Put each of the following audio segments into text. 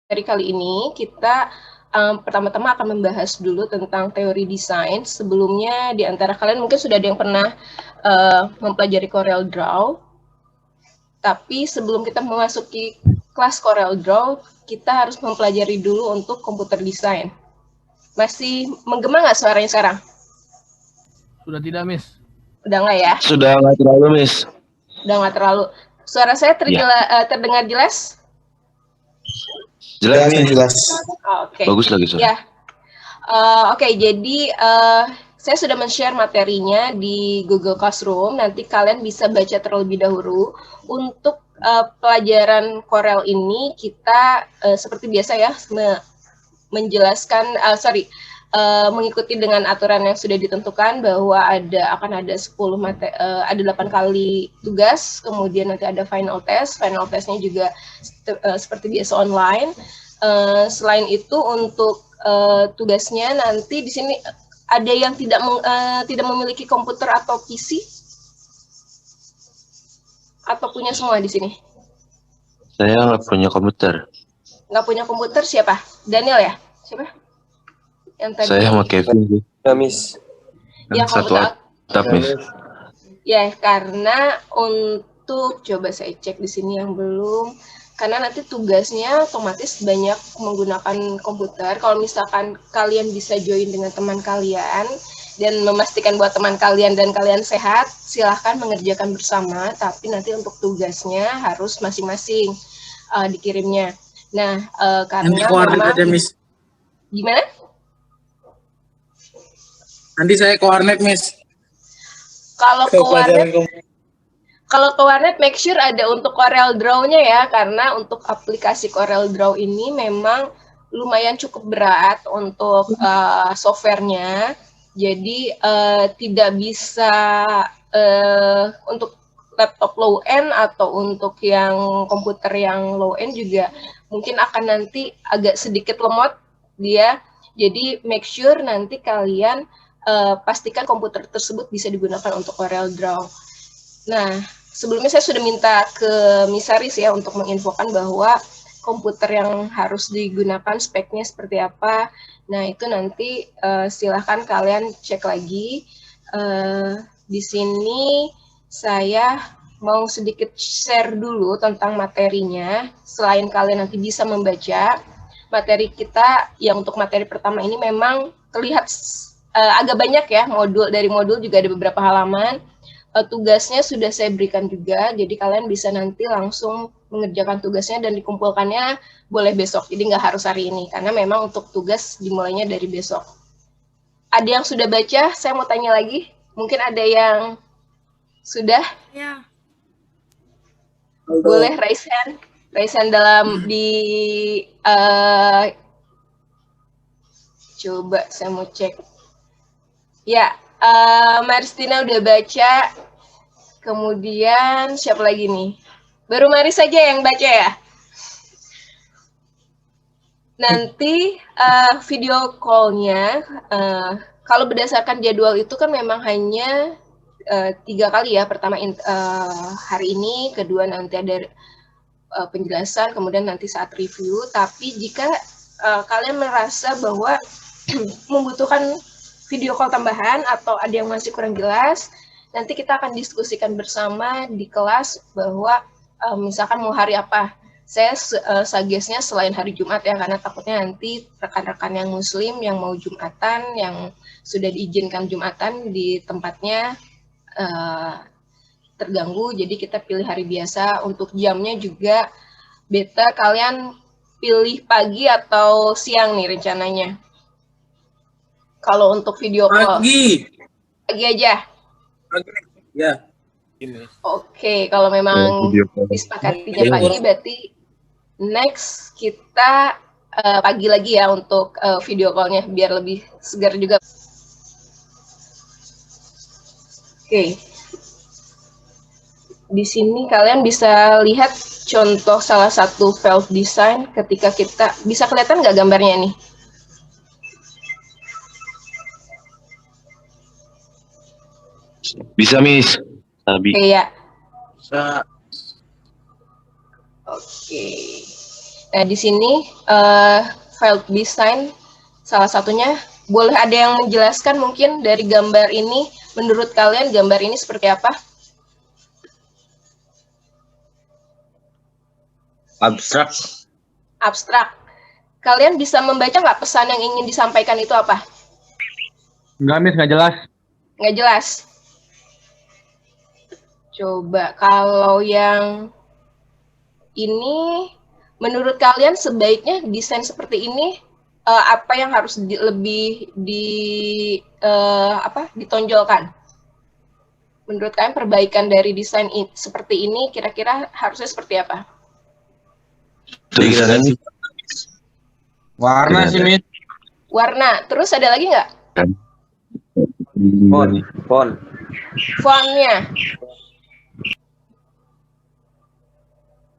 Dari kali ini kita pertama-tama akan membahas dulu tentang teori desain. Sebelumnya di antara kalian mungkin sudah ada yang pernah mempelajari Corel Draw. Tapi sebelum kita memasuki kelas Corel Draw, kita harus mempelajari dulu untuk komputer desain. Masih menggema nggak suaranya sekarang? Sudah tidak, Miss? Udah nggak ya? Sudah nggak terlalu, Miss. Udah nggak terlalu. Suara saya terdengar jelas? Jelas nih. Jelas. Oke. Bagus lagi, Sur. Ya. Oke, jadi saya sudah men-share materinya di Google Classroom. Nanti kalian bisa baca terlebih dahulu. Untuk pelajaran Corel ini kita seperti biasa ya menjelaskan mengikuti dengan aturan yang sudah ditentukan bahwa akan ada 8 kali tugas, kemudian nanti ada final test. Final testnya juga seperti biasa online. Selain itu untuk tugasnya nanti di sini ada yang tidak memiliki komputer atau PC atau punya semua di sini? Saya nggak punya komputer. Nggak punya komputer siapa? Daniel ya? Siapa? Yang tadi? Saya sama Kevin. Ya, Miss. Ya, Satu atap, Miss. Ya, karena untuk coba saya cek di sini yang belum. Karena nanti tugasnya otomatis banyak menggunakan komputer. Kalau misalkan kalian bisa join dengan teman kalian dan memastikan buat teman kalian dan kalian sehat, silahkan mengerjakan bersama. Tapi nanti untuk tugasnya harus masing-masing dikirimnya. Nah, karena memang aja, Miss. Gimana? Nanti saya ke warnet, Miss. Kalau ke warnet, make sure ada untuk Corel Draw-nya ya, karena untuk aplikasi Corel Draw ini memang lumayan cukup berat untuk softwarenya. Jadi tidak bisa untuk laptop low end atau untuk yang komputer yang low end juga mungkin akan nanti agak sedikit lemot dia. Jadi make sure nanti kalian pastikan komputer tersebut bisa digunakan untuk Corel Draw. Nah, sebelumnya saya sudah minta ke Miss Aris ya untuk menginfokan bahwa komputer yang harus digunakan speknya seperti apa. Nah, itu nanti silahkan kalian cek lagi. Di sini saya mau sedikit share dulu tentang materinya. Selain kalian nanti bisa membaca, materi kita yang untuk materi pertama ini memang terlihat agak banyak ya, dari modul juga ada beberapa halaman. Tugasnya sudah saya berikan juga, jadi kalian bisa nanti langsung mengerjakan tugasnya dan dikumpulkannya boleh besok, jadi nggak harus hari ini, karena memang untuk tugas dimulainya dari besok. Ada yang sudah baca? Saya mau tanya lagi, mungkin ada yang sudah? Ya. Boleh raise hand dalam coba saya mau cek. Ya, Maristina udah baca. Kemudian siapa lagi nih? Baru Maris saja yang baca ya? Nanti video call-nya, kalau berdasarkan jadwal itu kan memang hanya 3 kali ya. Pertama hari ini, kedua nanti ada penjelasan, kemudian nanti saat review. Tapi jika kalian merasa bahwa membutuhkan video call tambahan atau ada yang masih kurang jelas, nanti kita akan diskusikan bersama di kelas bahwa misalkan mau hari apa. Saya suggest-nya selain hari Jumat ya, karena takutnya nanti rekan-rekan yang muslim yang mau Jumatan, yang sudah diizinkan Jumatan di tempatnya terganggu, jadi kita pilih hari biasa. Untuk jamnya juga better kalian pilih pagi atau siang nih rencananya. Kalau untuk video call pagi aja. Ya. Oke, kalau memang disepakatinya pagi, berarti next kita pagi lagi ya untuk video call-nya biar lebih segar juga. Oke. Di sini kalian bisa lihat contoh salah satu valve design ketika kita bisa kelihatan nggak gambarnya nih? Bisa, Miss. Tapi. Oke ya. Bisa. Oke. Nah, di sini file design salah satunya. Boleh ada yang menjelaskan mungkin dari gambar ini, menurut kalian gambar ini seperti apa? Abstrak. Abstrak. Kalian bisa membaca nggak pesan yang ingin disampaikan itu apa? Enggak, Miss, nggak jelas. Nggak jelas. Coba kalau yang ini, menurut kalian sebaiknya desain seperti ini apa yang harus lebih ditonjolkan? Menurut kalian perbaikan dari desain seperti ini kira-kira harusnya seperti apa? Tulisannya Warna sih, Miss. Warna. Terus ada lagi nggak? Font. Fontnya.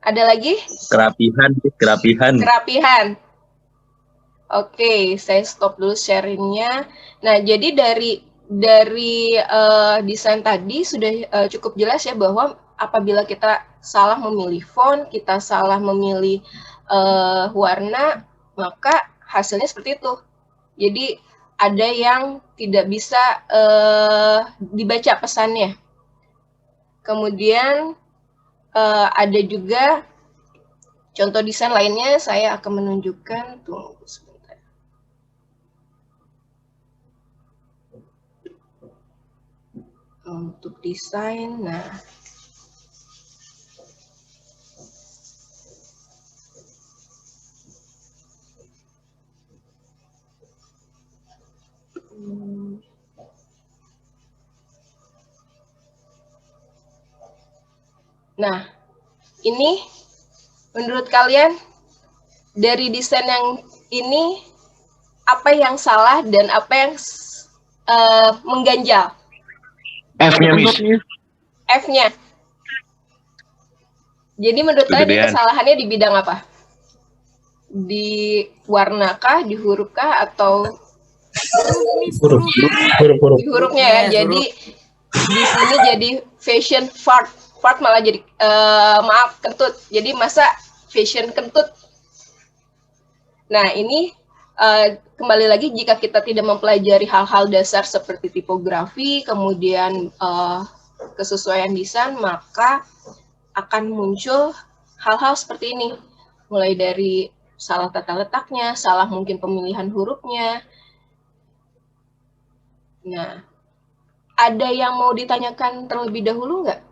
Ada lagi? Kerapihan. Oke, saya stop dulu sharingnya. Nah, jadi dari desain tadi sudah cukup jelas ya bahwa apabila kita salah memilih font, kita salah memilih warna, maka hasilnya seperti itu. Jadi ada yang tidak bisa dibaca pesannya. Kemudian ada juga contoh desain lainnya, saya akan menunjukkan. Tunggu sebentar. Untuk desain, nah. Nah, ini menurut kalian dari desain yang ini apa yang salah dan apa yang mengganjal? F-nya, Miss. F-nya. Jadi menurut kalian ini kesalahannya di bidang apa? Di warna kah, di huruf kah, atau Huruf. di hurufnya ya? Jadi di sini jadi fashion fart malah jadi kentut. Jadi masa fashion kentut. Nah, ini kembali lagi jika kita tidak mempelajari hal-hal dasar seperti tipografi, kemudian kesesuaian desain, maka akan muncul hal-hal seperti ini. Mulai dari salah tata letaknya, salah mungkin pemilihan hurufnya. Nah, ada yang mau ditanyakan terlebih dahulu nggak?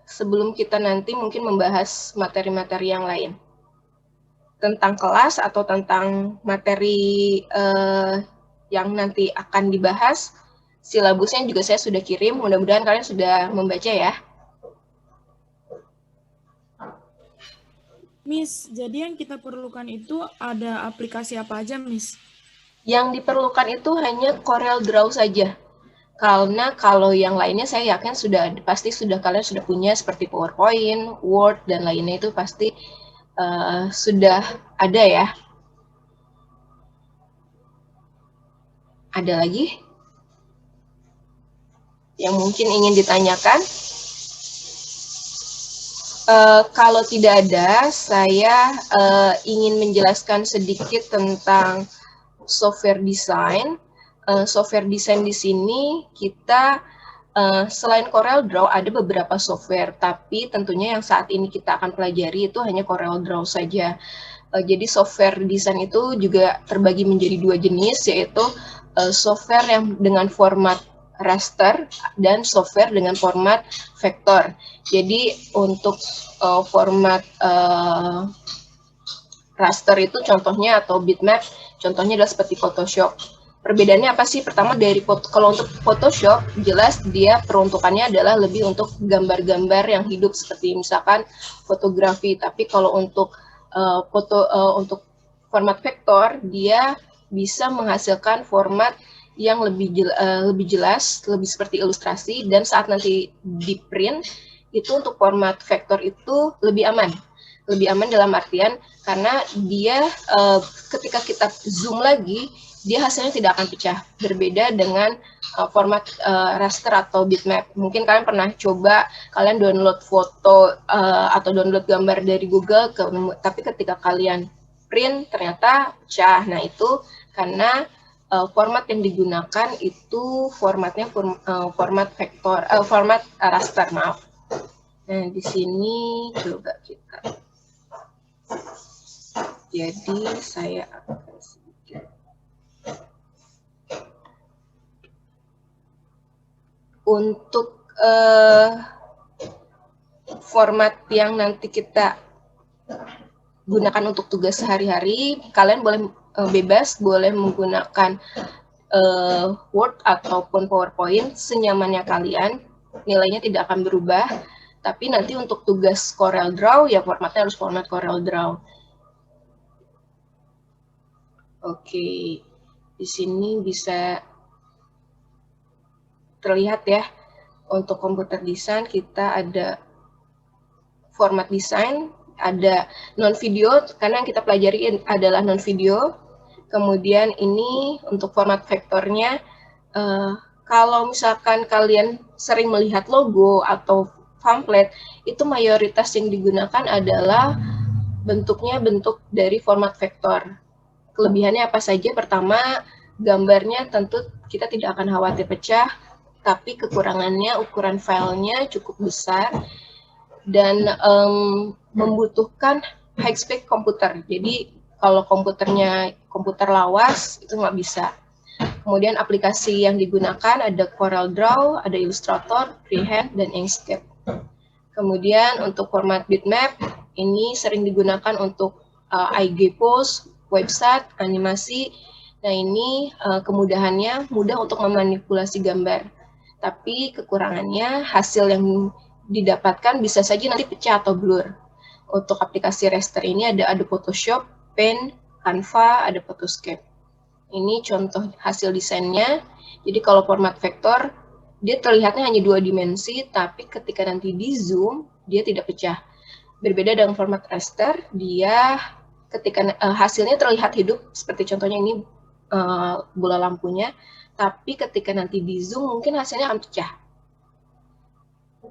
Sebelum kita nanti mungkin membahas materi-materi yang lain. Tentang kelas atau tentang materi yang nanti akan dibahas, silabusnya juga saya sudah kirim, mudah-mudahan kalian sudah membaca ya. Miss, jadi yang kita perlukan itu ada aplikasi apa aja, Miss? Yang diperlukan itu hanya Corel Draw saja. Karena kalau yang lainnya saya yakin pasti kalian sudah punya seperti PowerPoint, Word, dan lainnya itu pasti sudah ada ya. Ada lagi yang mungkin ingin ditanyakan? Kalau tidak ada, saya ingin menjelaskan sedikit tentang software design. Software design di sini kita selain Corel Draw ada beberapa software, tapi tentunya yang saat ini kita akan pelajari itu hanya Corel Draw saja. Jadi software design itu juga terbagi menjadi dua jenis, yaitu software yang dengan format raster dan software dengan format vektor. Jadi untuk format raster itu contohnya atau bitmap, contohnya adalah seperti Photoshop. Perbedaannya apa sih? Pertama kalau untuk Photoshop jelas dia peruntukannya adalah lebih untuk gambar-gambar yang hidup seperti misalkan fotografi. Tapi kalau untuk untuk format vektor dia bisa menghasilkan format yang lebih jelas, lebih seperti ilustrasi, dan saat nanti di print itu untuk format vektor itu lebih aman. Lebih aman dalam artian karena dia ketika kita zoom lagi dia hasilnya tidak akan pecah, berbeda dengan format raster atau bitmap. Mungkin kalian pernah coba, kalian download foto atau download gambar dari Google, tapi ketika kalian print ternyata pecah. Nah, itu karena format yang digunakan itu formatnya format vektor, format raster, maaf. Nah, di sini coba kita. Jadi saya akan sedikit. Untuk format yang nanti kita gunakan untuk tugas sehari-hari, kalian boleh bebas, boleh menggunakan Word ataupun PowerPoint senyamannya kalian, nilainya tidak akan berubah. Tapi nanti untuk tugas CorelDRAW ya formatnya harus format CorelDRAW. Oke, di sini bisa terlihat ya, untuk komputer desain kita ada format desain, ada non-video, karena yang kita pelajari adalah non-video. Kemudian ini untuk format vektornya, kalau misalkan kalian sering melihat logo atau pamflet, itu mayoritas yang digunakan adalah bentuknya bentuk dari format vektor. Kelebihannya apa saja? Pertama, gambarnya tentu kita tidak akan khawatir pecah, tapi kekurangannya ukuran filenya cukup besar dan membutuhkan high spec komputer. Jadi kalau komputernya komputer lawas itu nggak bisa. Kemudian aplikasi yang digunakan ada CorelDRAW, ada Illustrator, Freehand, dan Inkscape. Kemudian untuk format bitmap, ini sering digunakan untuk IG post, website, animasi. Nah ini kemudahannya mudah untuk memanipulasi gambar. Tapi kekurangannya hasil yang didapatkan bisa saja nanti pecah atau blur. Untuk aplikasi raster ini ada Adobe Photoshop, Paint, Canva, ada Photoscape. Ini contoh hasil desainnya. Jadi kalau format vektor, dia terlihatnya hanya 2 dimensi, tapi ketika nanti di zoom, dia tidak pecah. Berbeda dengan format raster, dia ketika hasilnya terlihat hidup, seperti contohnya ini bola lampunya, tapi ketika nanti di zoom, mungkin hasilnya akan pecah.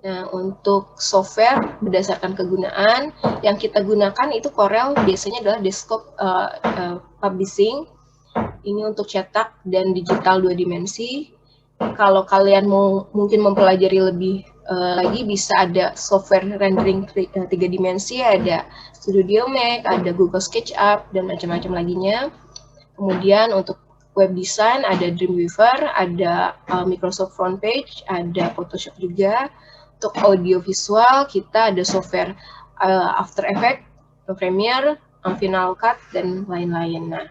Nah, untuk software berdasarkan kegunaan, yang kita gunakan itu Corel biasanya adalah desktop publishing. Ini untuk cetak dan digital 2 dimensi. Kalau kalian mau mungkin mempelajari lebih lagi, bisa ada software rendering 3 dimensi, ada Studio Max, ada Google SketchUp, dan macam-macam laginya. Kemudian untuk web design ada Dreamweaver, ada Microsoft Frontpage, ada Photoshop juga. Untuk audio visual kita ada software After Effects, Premiere, Final Cut, dan lain-lain. Nah,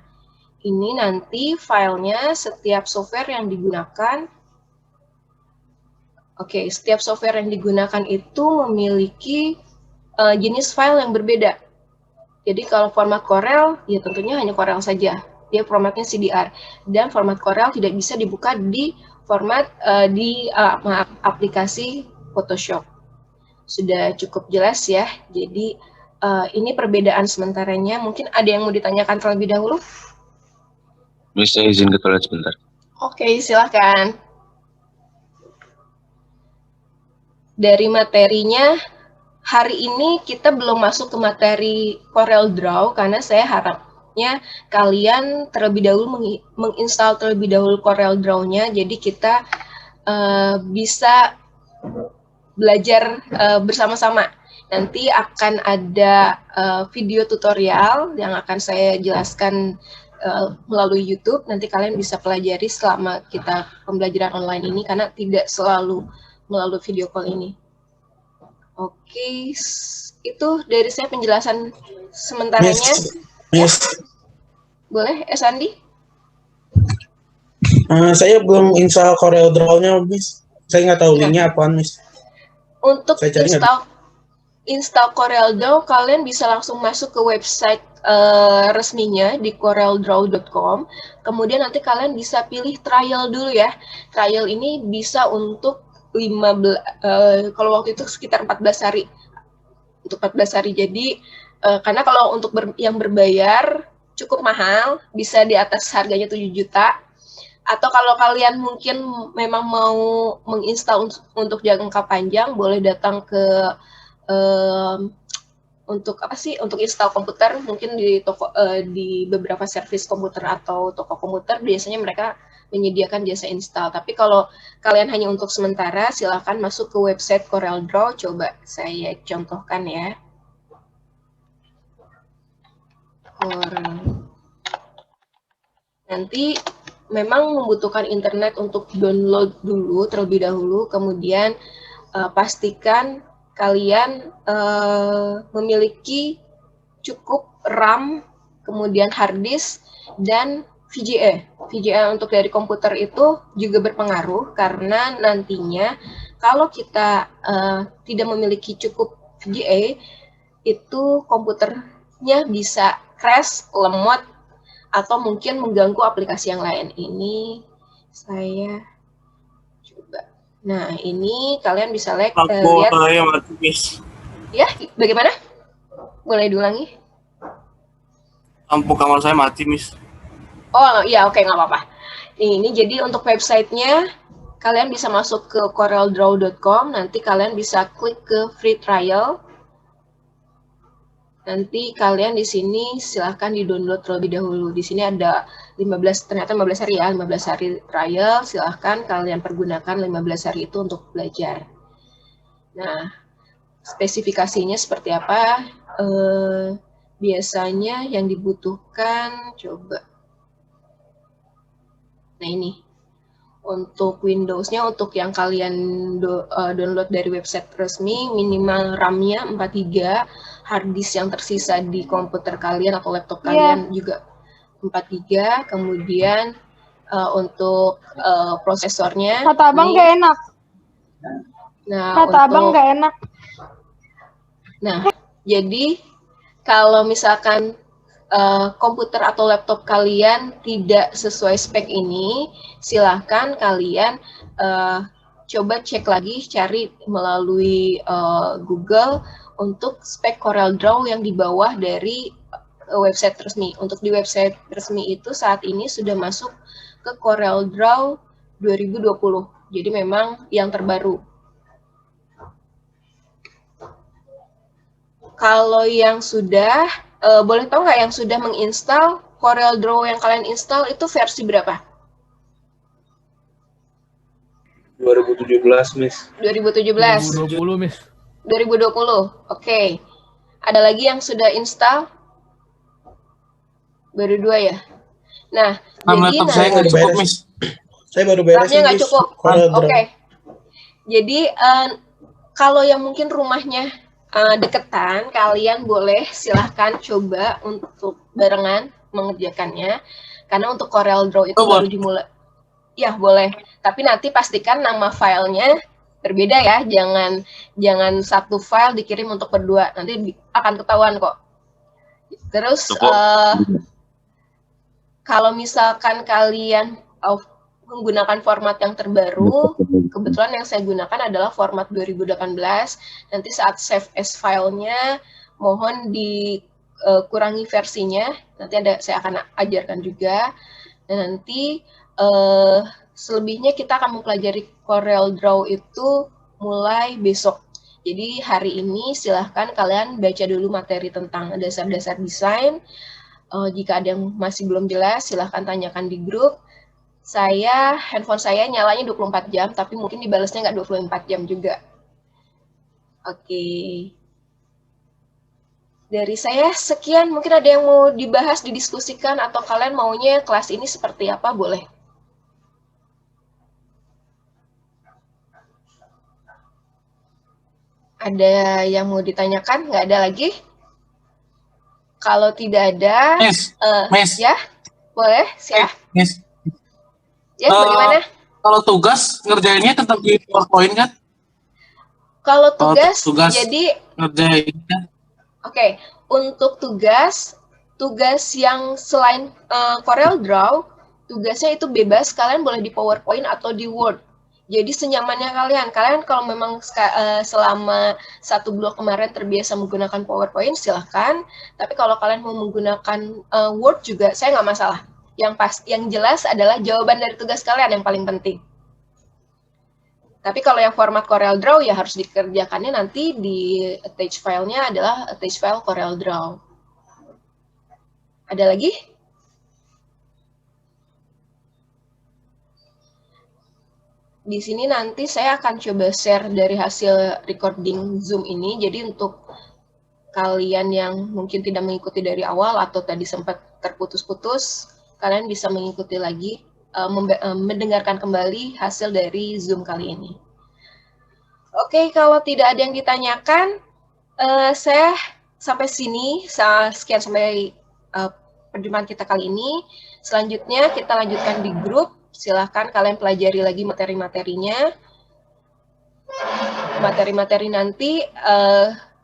ini nanti filenya setiap software yang digunakan. Oke, setiap software yang digunakan itu memiliki jenis file yang berbeda. Jadi kalau format Corel, ya tentunya hanya Corel saja. Dia formatnya CDR. Dan format Corel tidak bisa dibuka di format aplikasi Photoshop. Sudah cukup jelas ya. Jadi ini perbedaan sementaranya. Mungkin ada yang mau ditanyakan terlebih dahulu? Miss, saya izin ke toilet sebentar. Oke, silakan. Dari materinya, hari ini kita belum masuk ke materi CorelDRAW karena saya harapnya kalian terlebih dahulu menginstal terlebih dahulu CorelDRAW-nya, jadi kita bisa belajar bersama-sama. Nanti akan ada video tutorial yang akan saya jelaskan melalui YouTube. Nanti kalian bisa pelajari selama kita pembelajaran online ini karena tidak selalu melalui video call ini. Oke, itu dari saya penjelasan sementaranya. Miss. Boleh, Sandi? Saya belum install CorelDRAW-nya, Miss. Saya nggak tahu linknya apaan, Miss. Untuk install CorelDRAW, kalian bisa langsung masuk ke website resminya di coreldraw.com. Kemudian nanti kalian bisa pilih trial dulu ya. Trial ini bisa untuk 15 kalau waktu itu sekitar 14 hari. Untuk 14 hari. Jadi karena kalau untuk yang berbayar cukup mahal, bisa di atas harganya 7 juta. Atau kalau kalian mungkin memang mau menginstal untuk jangka panjang, boleh datang ke untuk apa sih? Untuk install komputer mungkin di toko di beberapa service komputer atau toko komputer biasanya mereka menyediakan jasa install. Tapi kalau kalian hanya untuk sementara, silakan masuk ke website CorelDRAW. Coba saya contohkan ya. Nanti memang membutuhkan internet untuk download dulu terlebih dahulu, kemudian pastikan kalian memiliki cukup RAM, kemudian hard disk, dan VGA. VGA untuk dari komputer itu juga berpengaruh karena nantinya kalau kita tidak memiliki cukup VGA, itu komputernya bisa crash, lemot, atau mungkin mengganggu aplikasi yang lain. Ini saya coba. Nah, ini kalian bisa lihat. Saya mati, Miss. Ya, bagaimana? Boleh diulangi? Lampu kamar saya mati, Miss. Oh, iya, oke, nggak apa-apa. Ini jadi untuk websitenya, kalian bisa masuk ke coreldraw.com, nanti kalian bisa klik ke free trial. Nanti kalian di sini silahkan di-download terlebih dahulu. Di sini ada 15 hari ya, 15 hari trial. Silahkan kalian pergunakan 15 hari itu untuk belajar. Nah, spesifikasinya seperti apa? Biasanya yang dibutuhkan, coba. Nah, ini. Untuk Windows-nya, untuk yang kalian download dari website resmi, minimal RAM-nya 4 GB, hard disk yang tersisa di komputer kalian atau laptop kalian juga 4 GB, kemudian untuk prosesornya. Kata abang nggak enak. Nah, Kata abang nggak enak. Nah, jadi kalau misalkan komputer atau laptop kalian tidak sesuai spek ini, silahkan kalian coba cek lagi, cari melalui Google untuk spek CorelDRAW yang di bawah dari website resmi. Untuk di website resmi itu saat ini sudah masuk ke CorelDRAW 2020. Jadi memang yang terbaru. Kalau yang sudah, boleh tahu nggak yang sudah menginstal CorelDRAW yang kalian install itu versi berapa? 2017, Miss. 2017. 2020, Miss. 2020. Oke. Ada lagi yang sudah install? Baru 2 ya? Nah, jadi Laptop saya nggak cukup, Miss. Saya baru beres. RAM-nya nggak Miss. cukup. CorelDRAW. Oke. Jadi kalau yang mungkin rumahnya deketan, kalian boleh silahkan coba untuk barengan mengerjakannya. Karena untuk CorelDRAW itu baru dimulai. Ya, boleh. Tapi nanti pastikan nama filenya berbeda ya. Jangan satu file dikirim untuk berdua. Nanti akan ketahuan kok. Terus kalau misalkan kalian menggunakan format yang terbaru, kebetulan yang saya gunakan adalah format 2018. Nanti saat save as filenya, mohon dikurangi versinya. Nanti saya akan ajarkan juga. Dan nanti selebihnya kita akan mempelajari CorelDRAW itu mulai besok. Jadi hari ini silahkan kalian baca dulu materi tentang dasar-dasar desain. Jika ada yang masih belum jelas, silahkan tanyakan di grup. Handphone saya nyalanya 24 jam, tapi mungkin dibalasnya nggak 24 jam juga. Oke. Dari saya sekian, mungkin ada yang mau dibahas, didiskusikan, atau kalian maunya kelas ini seperti apa, boleh. Ada yang mau ditanyakan? Nggak ada lagi? Kalau tidak ada, Miss. ya, boleh, siap. Miss. Ya, bagaimana? Kalau tugas ngerjainnya tetap di PowerPoint kan? Kalau tugas, jadi ngerjainnya. Oke, untuk tugas yang selain CorelDRAW, tugasnya itu bebas, kalian boleh di PowerPoint atau di Word. Jadi senyamannya kalian kalau memang selama 1 blok kemarin terbiasa menggunakan PowerPoint, silahkan. Tapi kalau kalian mau menggunakan Word juga, saya nggak masalah. Yang jelas adalah jawaban dari tugas kalian yang paling penting. Tapi kalau yang format CorelDRAW ya harus dikerjakannya nanti di attach file-nya adalah attach file CorelDRAW. Ada lagi? Di sini nanti saya akan coba share dari hasil recording Zoom ini. Jadi untuk kalian yang mungkin tidak mengikuti dari awal atau tadi sempat terputus-putus, kalian bisa mengikuti lagi, mendengarkan kembali hasil dari Zoom kali ini. Oke, kalau tidak ada yang ditanyakan, saya sampai sini, sekian sampai perjumpaan kita kali ini. Selanjutnya kita lanjutkan di grup, silahkan kalian pelajari lagi materi-materinya. Materi-materi nanti,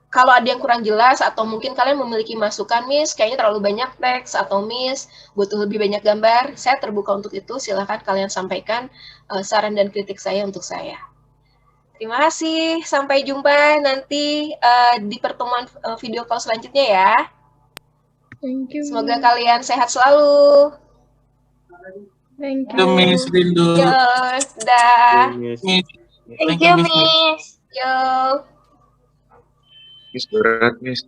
kalau ada yang kurang jelas atau mungkin kalian memiliki masukan, Miss, kayaknya terlalu banyak teks, atau Miss, butuh lebih banyak gambar, saya terbuka untuk itu, silahkan kalian sampaikan saran dan kritik saya untuk saya. Terima kasih, sampai jumpa nanti di pertemuan video call selanjutnya ya. Thank you. Semoga kalian sehat selalu. Thank Itu Miss Rindu. Yo, dah. Miss. Thank you, Miss. Yo. Miss berat, Miss.